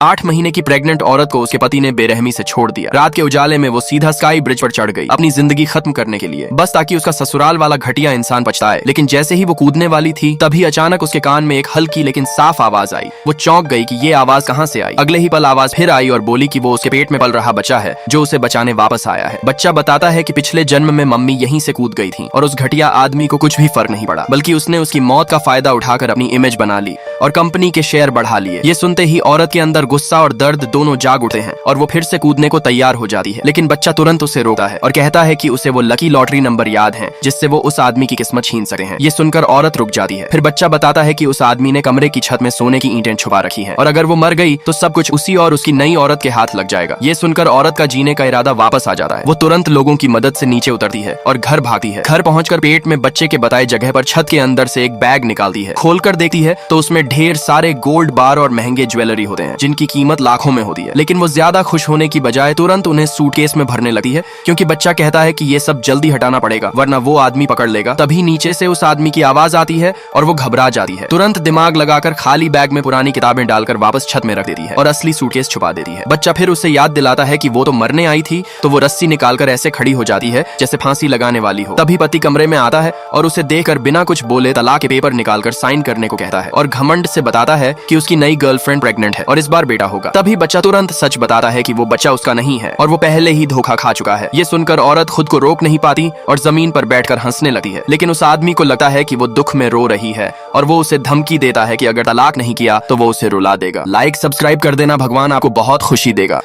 8 महीने की प्रेग्नेंट औरत को उसके पति ने बेरहमी से छोड़ दिया। रात के उजाले में वो सीधा स्काई ब्रिज पर चढ़ गई अपनी जिंदगी खत्म करने के लिए, बस ताकि उसका ससुराल वाला घटिया इंसान पछताए। लेकिन जैसे ही वो कूदने वाली थी तभी अचानक उसके कान में एक हल्की लेकिन साफ आवाज आई। वो चौंक गई कि ये आवाज कहाँ से आई। अगले ही पल आवाज फिर आई और बोली कि वो उसके पेट में पल रहा बच्चा है जो उसे बचाने वापस आया है। बच्चा बताता है कि पिछले जन्म में मम्मी यहीं से कूद गई थी और उस घटिया आदमी को कुछ भी फर्क नहीं पड़ा, बल्कि उसने उसकी मौत का फायदा उठाकर अपनी इमेज बना ली और कंपनी के शेयर बढ़ा लिए। ये सुनते ही औरत के अंदर गुस्सा और दर्द दोनों जाग उठते हैं और वो फिर से कूदने को तैयार हो जाती है। लेकिन बच्चा तुरंत उसे रोकता है और कहता है कि उसे वो लकी लॉटरी नंबर याद है जिससे वो उस आदमी की किस्मत छीन सकते हैं। ये सुनकर औरत रुक जाती है। फिर बच्चा बताता है कि उस आदमी ने कमरे की छत में सोने की ईंटें छुपा रखी हैं और अगर वो मर गई तो सब कुछ उसी और उसकी नई औरत के हाथ लग जाएगा। ये सुनकर औरत का जीने का इरादा वापस आ जाता है। वो तुरंत लोगों की मदद से नीचे उतरती है और घर भागती है। घर पहुंचकर पेट में बच्चे के बताए जगह पर छत के अंदर से एक बैग निकालती है। खोलकर देखती है तो उसमें ढेर सारे गोल्ड बार और महंगे ज्वेलरी होते हैं जिनकी कीमत लाखों में होती है। लेकिन वो ज्यादा खुश होने की बजाय तुरंत उन्हें सूटकेस में भरने लगती है क्योंकि बच्चा कहता है कि ये सब जल्दी हटाना पड़ेगा वरना वो आदमी पकड़ लेगा। तभी नीचे से उस आदमी की आवाज आती है और वो घबरा जाती है। तुरंत दिमाग लगाकर खाली बैग में पुरानी किताबें डालकर वापस छत में रख देती है और असली सूटकेस छुपा देती है। बच्चा फिर उसे याद दिलाता है कि वो तो मरने आई थी, तो वो रस्सी निकालकर ऐसे खड़ी हो जाती है जैसे फांसी लगाने वाली हो। तभी पति कमरे में आता है और उसे देखकर बिना कुछ बोले तलाक के पेपर निकालकर साइन करने को कहता है और घमंड से बताता है कि उसकी नई गर्लफ्रेंड प्रेग्नेंट है और इस बार बेटा होगा। तभी बच्चा तुरंत सच बताता है कि वो बच्चा उसका नहीं है और वो पहले ही धोखा खा चुका है। ये सुनकर औरत खुद को रोक नहीं पाती और जमीन पर बैठकर हंसने लगती है। लेकिन उस आदमी को लगता है कि वो दुख में रो रही है और वो उसे धमकी देता है कि अगर तलाक नहीं किया तो वो उसे रुला देगा। लाइक सब्सक्राइब कर देना, भगवान आपको बहुत खुशी देगा।